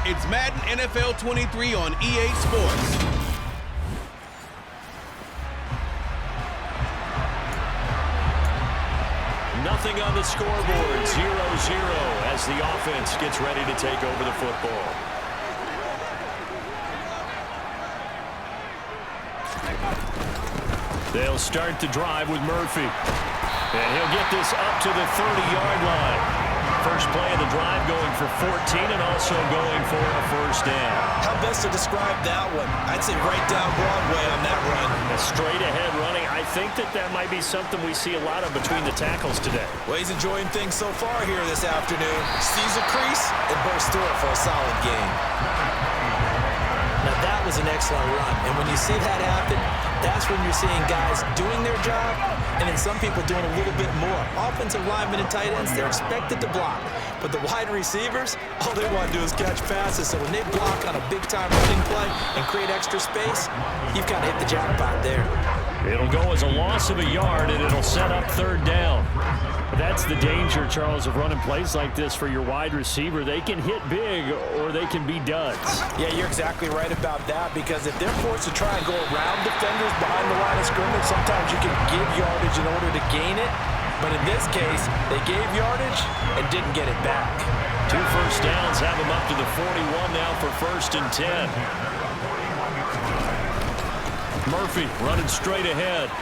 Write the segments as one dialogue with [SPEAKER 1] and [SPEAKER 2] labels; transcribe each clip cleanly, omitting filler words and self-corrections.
[SPEAKER 1] It's Madden NFL 23 on EA Sports.
[SPEAKER 2] Nothing on the scoreboard, 0-0 as the offense gets ready to take over the football. They'll start the drive with Murphy. And he'll get this up to the 30-yard line. First play of the drive going for 14 and also going for a first down.
[SPEAKER 3] How best to describe that one? I'd say right down Broadway on that run.
[SPEAKER 2] A straight-ahead running. I think that might be something we see a lot of between the tackles today.
[SPEAKER 3] Well, he's enjoying things so far here this afternoon. Sees a crease and bursts through it for a solid gain. Now, that was an excellent run. And when you see that happen, that's when you're seeing guys doing their job and then some people doing a little bit more. Offensive linemen and tight ends, they're expected to block. But the wide receivers, all they want to do is catch passes. So when they block on a big-time running play and create extra space, you've kind of hit the jackpot there.
[SPEAKER 2] It'll go as a loss of a yard, and it'll set up third down. That's the danger, Charles, of running plays like this for your wide receiver. They can hit big or they can be duds.
[SPEAKER 3] Yeah, you're exactly right about that, because if they're forced to try and go around defenders behind the line of scrimmage, sometimes you can give yardage in order to gain it. But in this case, they gave yardage and didn't get it back.
[SPEAKER 2] 2 first downs have them up to the 41 now for 1st and 10. Murphy running straight ahead.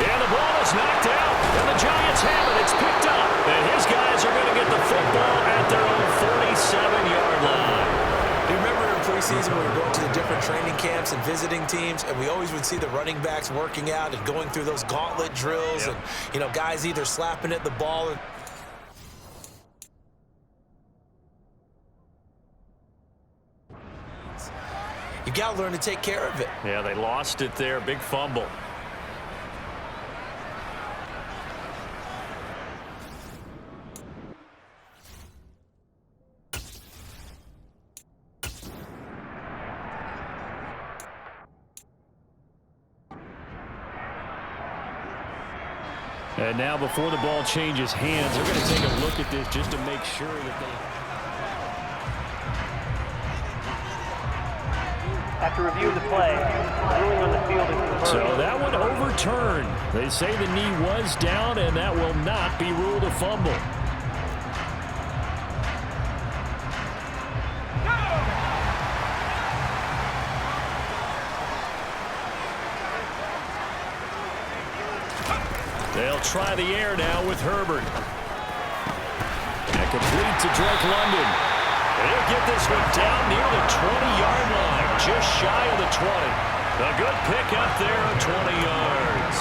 [SPEAKER 2] And the ball is knocked out, and the Giants have it. It's picked up, and his guys are going to get the football at their own 47-yard line.
[SPEAKER 3] Do you remember in preseason when we were going to the different training camps and visiting teams, and we always would see the running backs working out and going through those gauntlet drills, and, you know, guys either slapping at the ball or you got to learn to take care of it.
[SPEAKER 2] Yeah, they lost it there. Big fumble. And now before the ball changes hands, they're going to take a look at this just to make sure that they...
[SPEAKER 4] After review of the play, ruling on the field is reversed.
[SPEAKER 2] So that one overturned. They say the knee was down, and that will not be ruled a fumble. They'll try the air now with Herbert. And complete to Drake London. They'll get this one down near the 20-yard line, just shy of the 20. A good pickup there of 20 yards.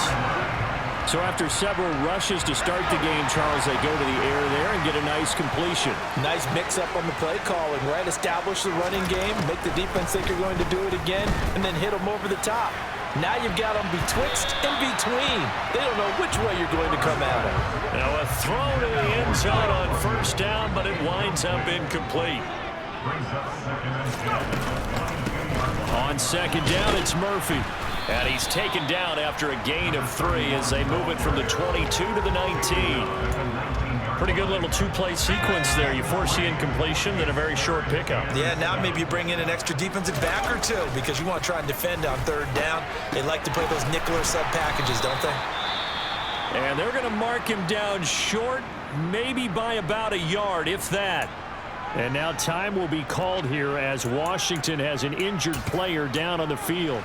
[SPEAKER 2] So after several rushes to start the game, Charles, they go to the air there and get a nice completion.
[SPEAKER 3] Nice mix-up on the play calling, right? Establish the running game, make the defense think you're going to do it again, and then hit them over the top. Now you've got them betwixt and between. They don't know which way you're going to come at them.
[SPEAKER 2] Now a throw to the end zone on 1st down, but it winds up incomplete. On 2nd down, it's Murphy. And he's taken down after a gain of 3 as they move it from the 22 to the 19. Pretty good little 2-play sequence there. You force the incompletion, then a very short pickup.
[SPEAKER 3] Yeah, now maybe you bring in an extra defensive back or two because you want to try and defend on 3rd down. They like to play those nickel or sub packages, don't they?
[SPEAKER 2] And they're going to mark him down short, maybe by about a yard, if that. And now time will be called here as Washington has an injured player down on the field.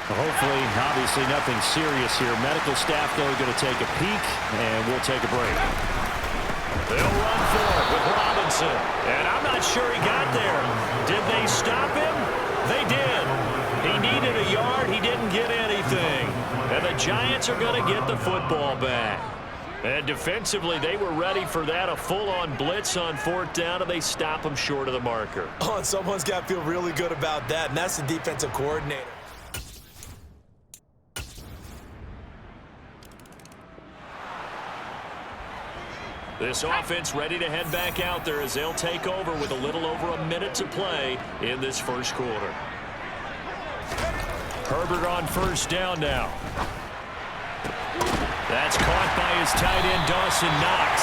[SPEAKER 2] Hopefully, obviously, nothing serious here. Medical staff, though, are going to take a peek, and we'll take a break. They'll run for it with Robinson. And I'm not sure he got there. Did they stop him? They did. He needed a yard. He didn't get anything. And the Giants are going to get the football back. And defensively, they were ready for that. A full-on blitz on 4th down, and they stop him short of the marker.
[SPEAKER 3] Oh, and someone's got to feel really good about that, and that's the defensive coordinator.
[SPEAKER 2] This offense ready to head back out there as they'll take over with a little over a minute to play in this 1st quarter. Herbert on 1st down now. That's caught by his tight end, Dawson Knox.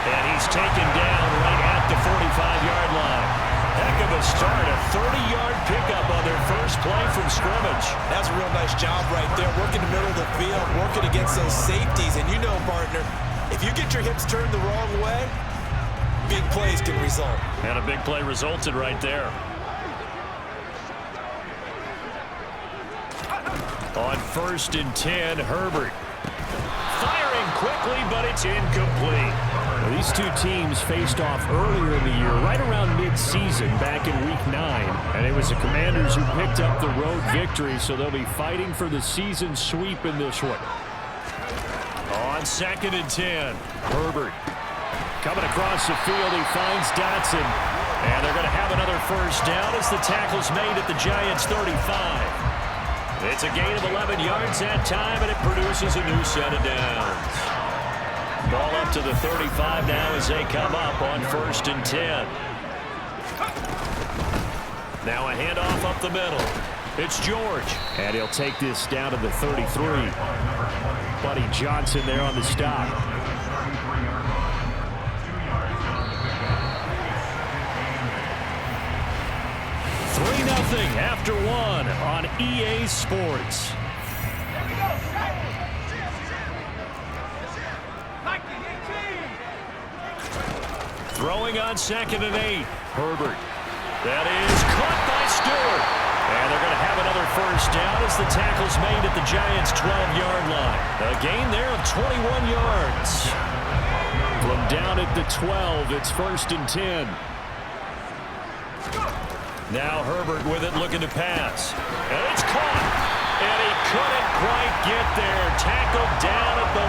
[SPEAKER 2] And he's taken down right at the 45-yard line. Heck of a start, a 30-yard pickup on their first play from scrimmage.
[SPEAKER 3] That's a real nice job right there, working the middle of the field, working against those safeties. And you know, partner, if you get your hips turned the wrong way, big plays can result.
[SPEAKER 2] And a big play resulted right there. On 1st and 10, Herbert. Firing quickly, but it's incomplete.
[SPEAKER 5] Well, these two teams faced off earlier in the year, right around mid-season, back in Week 9. And it was the Commanders who picked up the road victory, so they'll be fighting for the season sweep in this one.
[SPEAKER 2] On 2nd and 10, Herbert. Coming across the field, he finds Dotson. And they're going to have another first down as the tackle's made at the Giants' 35. It's a gain of 11 yards that time, and it produces a new set of downs. Ball up to the 35 now as they come up on 1st and 10. Now a handoff up the middle. It's George.
[SPEAKER 5] And he'll take this down to the 33. Buddy Johnson there on the stop.
[SPEAKER 2] Nothing after one on EA Sports. Throwing on 2nd and 8. Herbert. That is caught by Stewart. And they're going to have another first down as the tackle's made at the Giants' 12-yard line. A gain there of 21 yards.
[SPEAKER 5] From down at the 12, it's 1st and 10.
[SPEAKER 2] Now Herbert with it, looking to pass. And it's caught. And he couldn't quite get there. Tackled down at the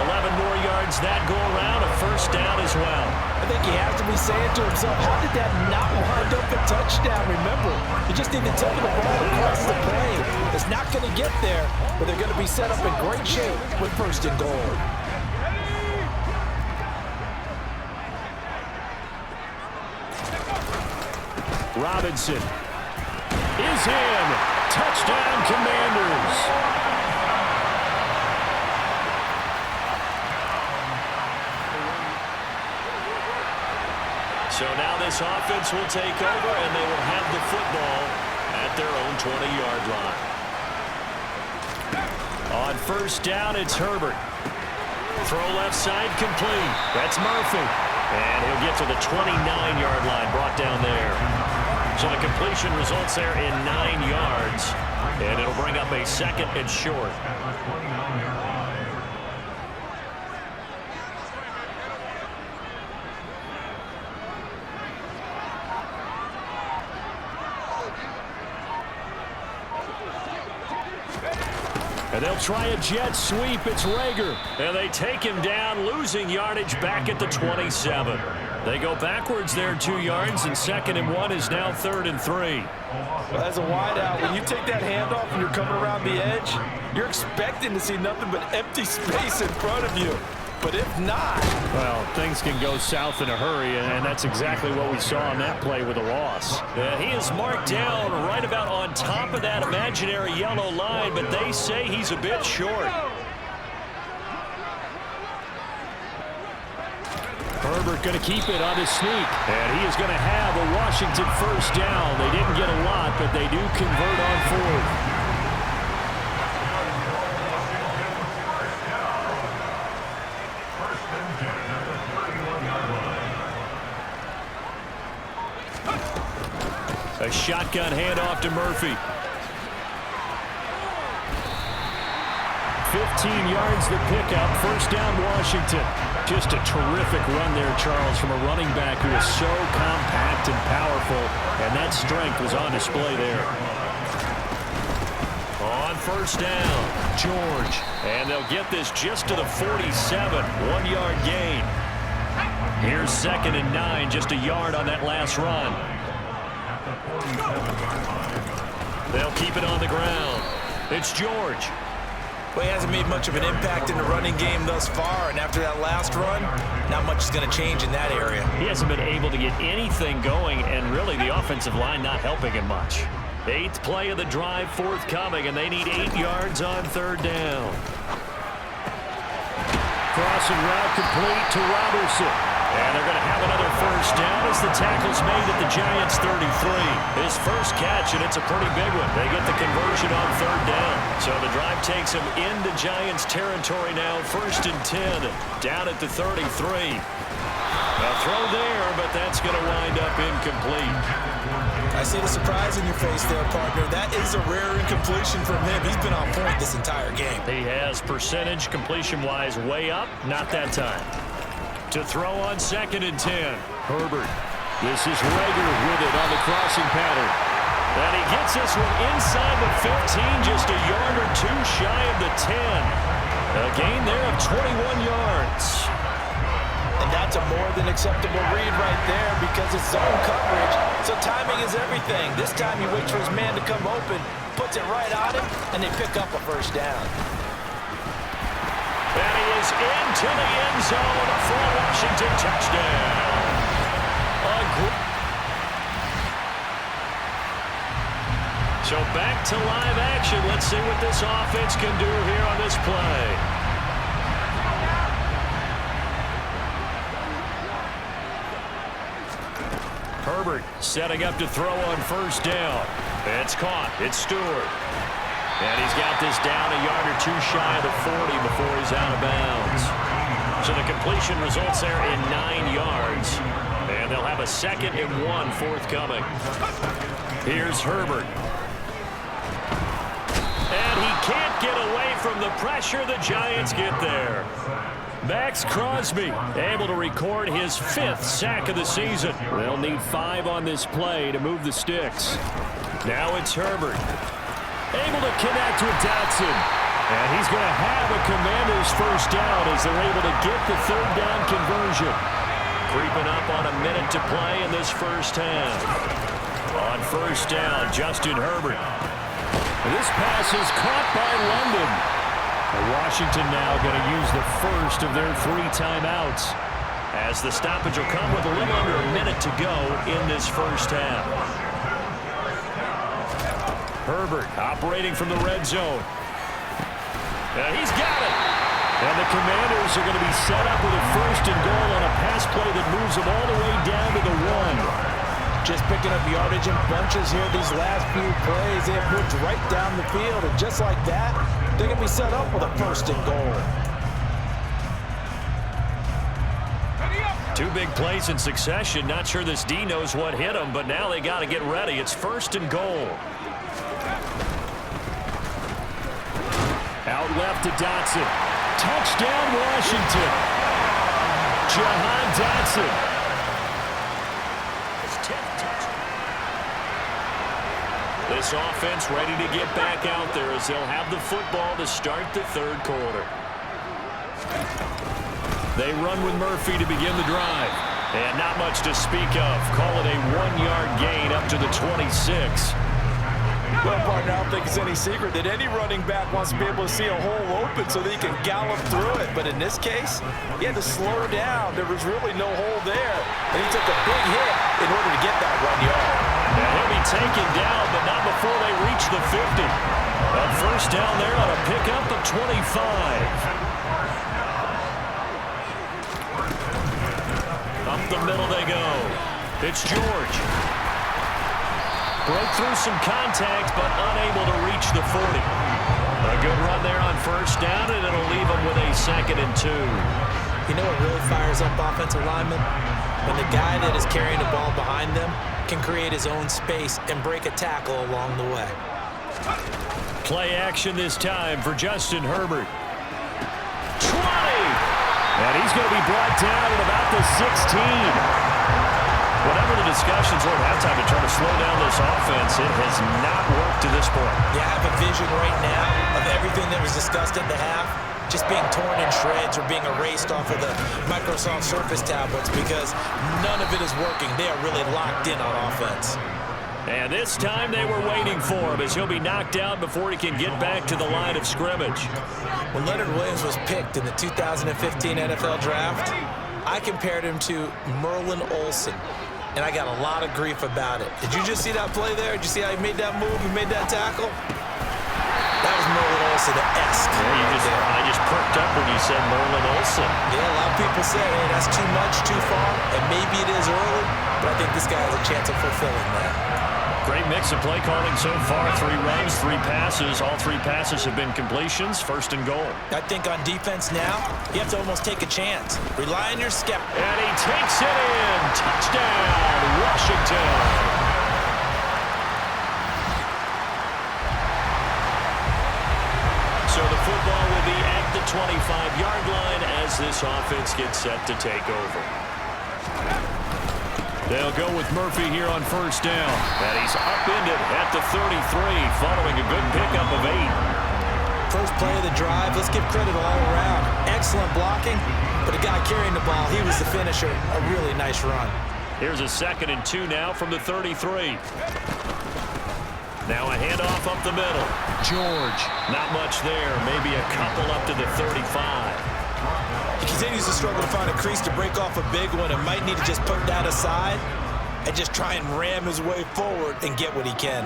[SPEAKER 2] 1. 11 more yards that go around. A first down as well.
[SPEAKER 3] I think he has to be saying to himself, how did that not wind up a touchdown? Remember, you just need to take the ball across the plane. It's not going to get there, but they're going to be set up in great shape with 1st and goal.
[SPEAKER 5] Robinson is in. Touchdown, Commanders.
[SPEAKER 2] So now this offense will take over, and they will have the football at their own 20-yard line. On 1st down, it's Herbert. Throw left side complete. That's Murphy. And he'll get to the 29-yard line, brought down there. So the completion results there in 9 yards, and it'll bring up a 2nd and short. And they'll try a jet sweep. It's Rager. And they take him down, losing yardage back at the 27. They go backwards there 2 yards, and 2nd and 1 is now 3rd and 3.
[SPEAKER 3] Well, as a wideout, when you take that handoff and you're coming around the edge, you're expecting to see nothing but empty space in front of you. But if not...
[SPEAKER 5] Well, things can go south in a hurry, and that's exactly what we saw on that play with a loss.
[SPEAKER 2] He is marked down right about on top of that imaginary yellow line, but they say he's a bit short.
[SPEAKER 5] Herbert going to keep it on his sneak. And he is going to have a Washington first down. They didn't get a lot, but they do convert on 4th.
[SPEAKER 2] A shotgun handoff to Murphy.
[SPEAKER 5] 15 yards the pickup. First down, Washington. Just a terrific run there, Charles, from a running back who is so compact and powerful, and that strength was on display there.
[SPEAKER 2] On 1st down, George. And they'll get this just to the 47. 1-yard gain. Here's 2nd and 9, just a yard on that last run. They'll keep it on the ground. It's George.
[SPEAKER 3] Well, he hasn't made much of an impact in the running game thus far, and after that last run, not much is going to change in that area.
[SPEAKER 2] He hasn't been able to get anything going, and really the offensive line not helping him much. 8th play of the drive forthcoming, and they need 8 yards on 3rd down.
[SPEAKER 5] Crossing route complete to Robertson.
[SPEAKER 2] And they're going to have another first down as the tackle's made at the Giants' 33. His first catch, and it's a pretty big one. They get the conversion on third down. So the drive takes them into Giants territory now, 1st and 10, down at the 33. A throw there, but that's going to wind up incomplete.
[SPEAKER 3] I see the surprise in your face there, partner. That is a rare incompletion from him. He's been on point this entire game.
[SPEAKER 2] He has percentage completion-wise way up, not that time. To throw on 2nd and 10. Herbert. This is Rager with it on the crossing pattern. And he gets this one inside the 15, just a yard or two shy of the 10. A gain there of 21 yards.
[SPEAKER 3] And that's a more than acceptable read right there because it's zone coverage. So timing is everything. This time he waits for his man to come open, puts it right on him, and they pick up a first down.
[SPEAKER 2] And he is into the end zone for a Washington touchdown. So back to live action. Let's see what this offense can do here on this play. Herbert setting up to throw on first down. It's caught. It's Stewart. And he's got this down a yard or two shy of the 40 before he's out of bounds. So the completion results there in 9 yards. And they'll have a 2nd and 1 forthcoming. Here's Herbert. And he can't get away from the pressure. The Giants get there. Maxx Crosby able to record his 5th sack of the season. They'll need 5 on this play to move the sticks. Now it's Herbert. Able to connect with Dotson. And he's going to have a Commanders first down as they're able to get the 3rd down conversion. Creeping up on a minute to play in this first half. On first down, Justin Herbert. This pass is caught by London. Washington now going to use the first of their 3 timeouts, as the stoppage will come with a little under a minute to go in this first half. Herbert operating from the red zone. And he's got it. And the Commanders are going to be set up with a 1st and goal on a pass play that moves them all the way down to the 1.
[SPEAKER 3] Just picking up yardage in bunches here these last few plays. They have moved right down the field, and just like that, they're going to be set up with a 1st and goal.
[SPEAKER 2] 2 big plays in succession. Not sure this D knows what hit him, but now they got to get ready. It's 1st and goal. Out left to Dotson. Touchdown, Washington. Jahan Dotson. This offense ready to get back out there as they'll have the football to start the 3rd quarter. They run with Murphy to begin the drive. And not much to speak of. Call it a 1-yard gain up to the 26.
[SPEAKER 3] Well, partner, I don't think it's any secret that any running back wants to be able to see a hole open so that he can gallop through it. But in this case, he had to slow down. There was really no hole there. And he took a big hit in order to get that 1 yard.
[SPEAKER 2] And he'll be taken down, but not before they reach the 50. A first down there on a pickup of 25. Up the middle they go. It's George. Broke through some contact, but unable to reach the 40. A good run there on first down, and it'll leave them with a 2nd and 2.
[SPEAKER 3] You know what really fires up offensive linemen? When the guy that is carrying the ball behind them can create his own space and break a tackle along the way.
[SPEAKER 2] Play action this time for Justin Herbert. 20! And he's going to be brought down at about the 16. Whatever the discussions were at halftime to try to slow down this offense, it has not worked to this point.
[SPEAKER 3] Yeah, I have a vision right now of everything that was discussed at the half just being torn in shreds or being erased off of the Microsoft Surface tablets because none of it is working. They are really locked in on offense.
[SPEAKER 2] And this time they were waiting for him as he'll be knocked out before he can get back to the line of scrimmage.
[SPEAKER 3] When Leonard Williams was picked in the 2015 NFL Draft, I compared him to Merlin Olsen. And I got a lot of grief about it. Did you just see that play there? Did you see how he made that move? He made that tackle? That was Merlin Olsen-esque.
[SPEAKER 2] Yeah, I just perked up when you said Merlin Olsen.
[SPEAKER 3] Yeah, a lot of Some people say, hey, that's too much, too far, and maybe it is early, but I think this guy has a chance of fulfilling that.
[SPEAKER 2] Great mix of play calling so far. 3 runs, 3 passes. All 3 passes have been completions. 1st and goal.
[SPEAKER 3] I think on defense now, you have to almost take a chance. Rely on your scout.
[SPEAKER 2] And he takes it in. Touchdown, Washington. So the football will be at the 25-yard line as this offense gets set to take over. They'll go with Murphy here on 1st down. And he's upended at the 33 following a good pickup of 8.
[SPEAKER 3] First play of the drive, let's give credit all around. Excellent blocking, but the guy carrying the ball, he was the finisher. A really nice run.
[SPEAKER 2] Here's a 2nd and 2 now from the 33. Now a handoff up the middle. George. Not much there. Maybe a couple up to the 35.
[SPEAKER 3] He continues to struggle to find a crease to break off a big one and might need to just put that aside and just try and ram his way forward and get what he can.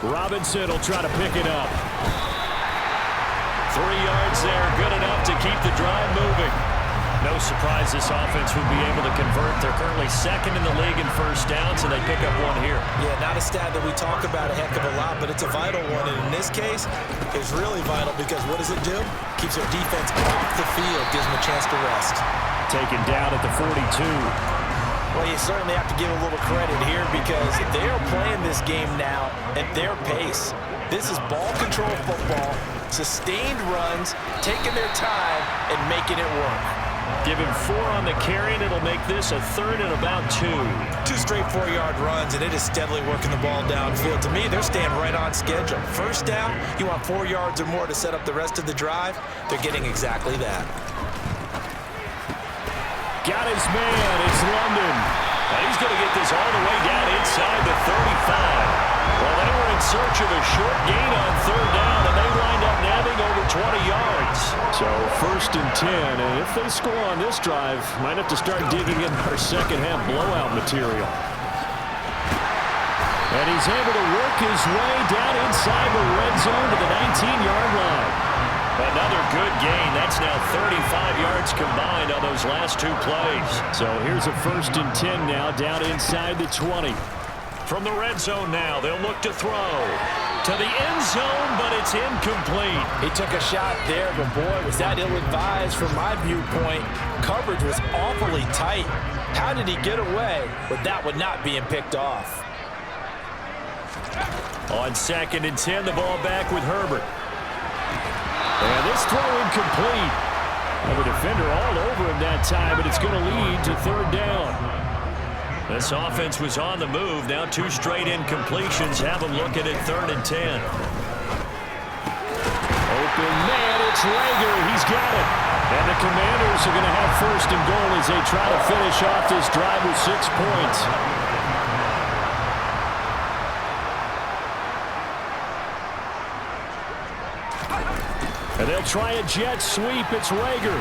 [SPEAKER 5] Robinson will try to pick it up.
[SPEAKER 2] 3 yards there. Good enough to keep the drive moving. No surprise this offense would be able to convert. They're currently 2nd in the league in 1st downs, and they pick up 1 here.
[SPEAKER 3] Yeah, not a stat that we talk about a heck of a lot, but it's a vital one. And in this case, it's really vital because what does it do? Keeps their defense off the field, gives them a chance to rest.
[SPEAKER 5] Taken down at the 42.
[SPEAKER 3] Well, you certainly have to give a little credit here because they are playing this game now at their pace. This is ball control football, sustained runs, taking their time, and making it work.
[SPEAKER 2] Give him 4 on the carry, and it'll make this a 3rd and about 2.
[SPEAKER 3] 2 straight 4-yard runs, and it is steadily working the ball downfield. To me, they're staying right on schedule. 1st down, you want 4 yards or more to set up the rest of the drive. They're getting exactly that.
[SPEAKER 2] Got his man. It's London. And he's going to get this all the way down inside the 35. Well, they were in search of a short gain on 3rd down, and they wind up nabbing over 20 yards.
[SPEAKER 5] So 1st and 10, and if they score on this drive, might have to start digging in our second-half blowout material. And he's able to work his way down inside the red zone to the 19-yard line.
[SPEAKER 2] Another good gain. That's now 35 yards combined on those last 2 plays.
[SPEAKER 5] So here's a 1st and 10 now down inside the 20.
[SPEAKER 2] From the red zone now, they'll look to throw to the end zone, but it's incomplete.
[SPEAKER 3] He took a shot there, but boy, was that ill-advised from my viewpoint. Coverage was awfully tight. How did he get away with that one not being picked off?
[SPEAKER 2] On 2nd and 10, the ball back with Herbert.
[SPEAKER 5] And this throw incomplete. Have a defender all over him that time, but it's going to lead to 3rd down.
[SPEAKER 2] This offense was on the move. Now 2 straight incompletions have them looking at 3rd and 10.
[SPEAKER 5] Open man, it's Rager. He's got it. And the Commanders are going to have 1st and goal as they try to finish off this drive with 6 points. And they'll try a jet sweep. It's Rager.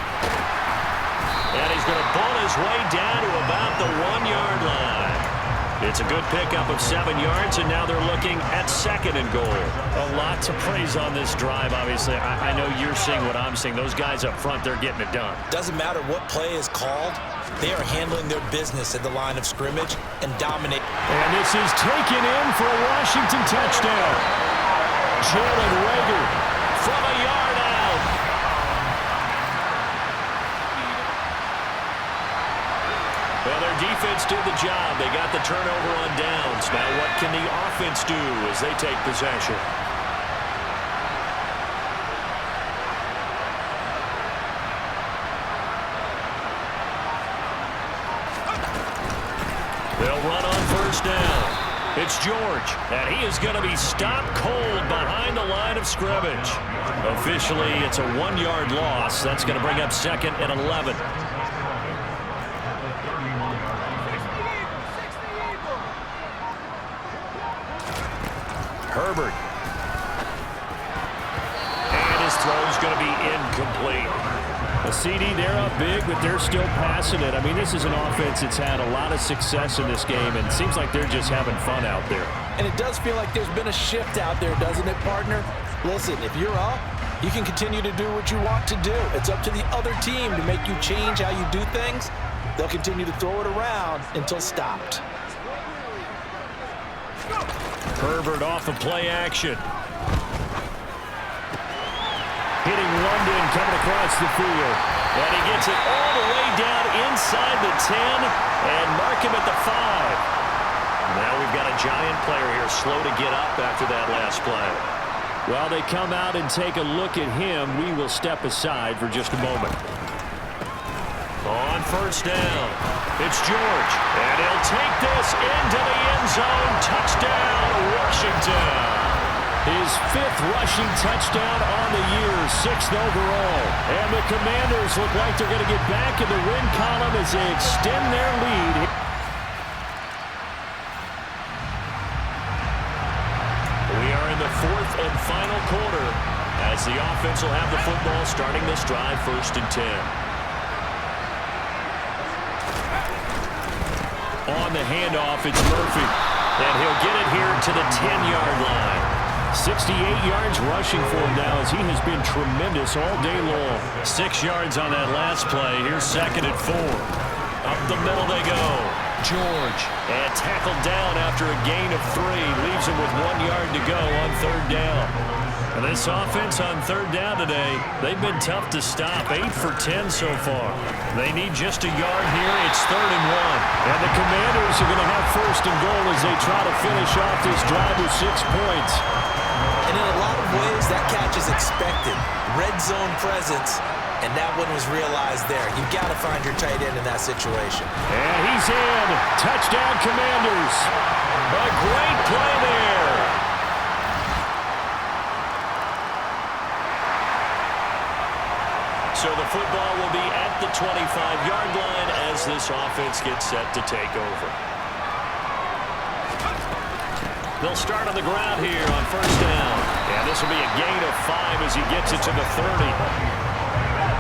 [SPEAKER 2] And he's going to ball his way down to about the 1-yard line. It's a good pickup of 7 yards, and now they're looking at 2nd and goal.
[SPEAKER 5] A lot to praise on this drive, obviously. I know you're seeing what I'm seeing. Those guys up front, they're getting it done.
[SPEAKER 3] Doesn't matter what play is called. They are handling their business at the line of scrimmage and dominate.
[SPEAKER 5] And this is taken in for a Washington touchdown. Jalen Rager
[SPEAKER 2] from a yard out. Well, their defense did the job. They got the turnover on downs. Now what can the offense do as they take possession? They'll run on 1st down. It's George, and he is going to be stopped cold behind the line of scrimmage. Officially, it's a 1-yard loss. That's going to bring up 2nd and 11. Herbert. And his throw's going to be incomplete.
[SPEAKER 5] A CD, they're up big, but they're still passing it. I mean, this is an offense that's had a lot of success in this game, and it seems like they're just having fun out there.
[SPEAKER 3] And it does feel like there's been a shift out there, doesn't it, partner? Listen, if you're up, you can continue to do what you want to do. It's up to the other team to make you change how you do things. They'll continue to throw it around until stopped.
[SPEAKER 2] Herbert off of play action. Hitting London coming across the field. And he gets it all the way down inside the 10 and mark him at the 5. Now we've got a Giant player here slow to get up after that last play.
[SPEAKER 5] While they come out and take a look at him, we will step aside for just a moment.
[SPEAKER 2] On first down, it's George. And he'll take this into the end zone. Touchdown, Washington.
[SPEAKER 5] His 5th rushing touchdown on the year, 6th overall. And the Commanders look like they're going to get back in the win column as they extend their lead.
[SPEAKER 2] We are in the 4th and final quarter as the offense will have the football starting this drive 1st and 10. On the handoff, it's Murphy. And he'll get it here to the 10-yard line.
[SPEAKER 5] 68 yards rushing for him now as he has been tremendous all day long.
[SPEAKER 2] 6 yards on that last play. Here's 2nd and 4. Up the middle they go. George. And tackled down after a gain of 3. Leaves him with 1 yard to go on 3rd down. And this offense on 3rd down today, they've been tough to stop. 8 for 10 so far. They need just a yard here. It's 3rd and 1.
[SPEAKER 5] And the Commanders are going to have 1st and goal as they try to finish off this drive with 6 points.
[SPEAKER 3] And in a lot of ways, that catch is expected. Red zone presence, and that one was realized there. You've got to find your tight end in that situation.
[SPEAKER 5] And he's in. Touchdown, Commanders.
[SPEAKER 2] A great play there. So the football will be at the 25-yard line as this offense gets set to take over. They'll start on the ground here on 1st down. And this will be a gain of 5 as he gets it to the 30.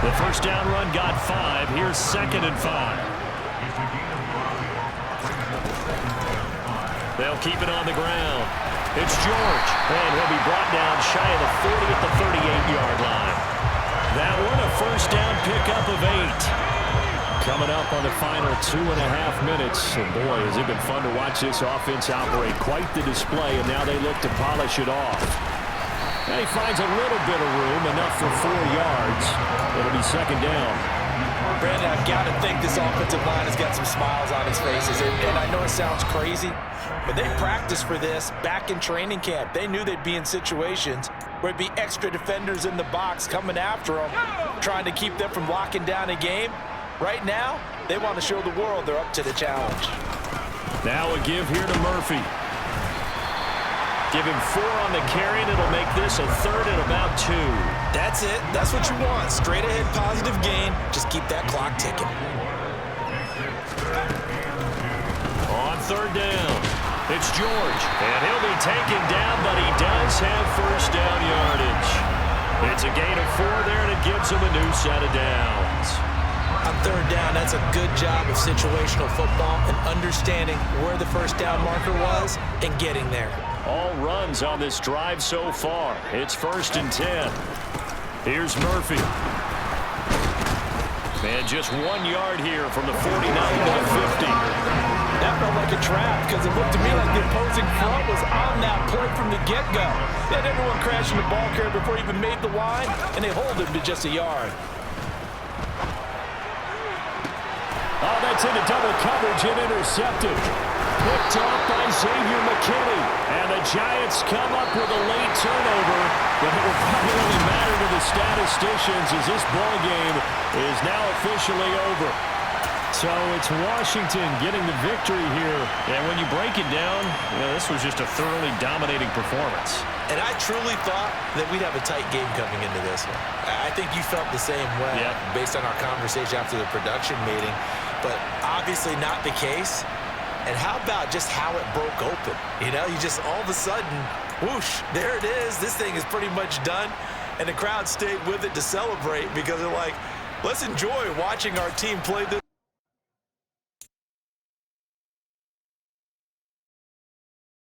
[SPEAKER 2] The 1st down run got 5. Here's 2nd and 5. They'll keep it on the ground. It's George. And he'll be brought down shy of the 40 at the 38-yard line. That one a 1st down pickup of 8. Coming up on the final 2.5 minutes. And boy, has it been fun to watch this offense operate. Quite the display, and now they look to polish it off. And he finds a little bit of room, enough for 4 yards. It'll be 2nd down.
[SPEAKER 3] Brandon, I've got to think this offensive line has got some smiles on his faces. And I know it sounds crazy, but they practiced for this back in training camp. They knew they'd be in situations where it'd be extra defenders in the box coming after them, trying to keep them from locking down a game. Right now, they want to show the world they're up to the challenge.
[SPEAKER 2] Now a give here to Murphy. Give him 4 on the carry, and it'll make this a 3rd and about 2.
[SPEAKER 3] That's it. That's what you want. Straight ahead positive gain. Just keep that clock ticking.
[SPEAKER 2] On 3rd down, it's George. And he'll be taken down, but he does have 1st down yardage. It's a gain of 4 there, and it gives him a new set of downs.
[SPEAKER 3] On 3rd down, that's a good job of situational football and understanding where the 1st down marker was and getting there.
[SPEAKER 2] All runs on this drive so far. It's 1st and 10. Here's Murphy. And just 1 yard here from the 49 to the 50.
[SPEAKER 3] That felt like a trap because it looked to me like the opposing front was on that play from the get-go. They had everyone crashing the ball carrier before he even made the line, and they hold him to just a yard.
[SPEAKER 5] Oh, that's into double coverage and intercepted. Picked off by Xavier McKinney. And the Giants come up with a late turnover. But it will probably only matter to the statisticians as this ball game is now officially over. So it's Washington getting the victory here.
[SPEAKER 2] And when you break it down, this was just a thoroughly dominating performance.
[SPEAKER 3] And I truly thought that we'd have a tight game coming into this one. I think you felt the same way based on our conversation after the production meeting. But obviously not the case. And how about just how it broke open? You know, you just all of a sudden, whoosh, there it is. This thing is pretty much done. And the crowd stayed with it to celebrate because they're like, let's enjoy watching our team play this.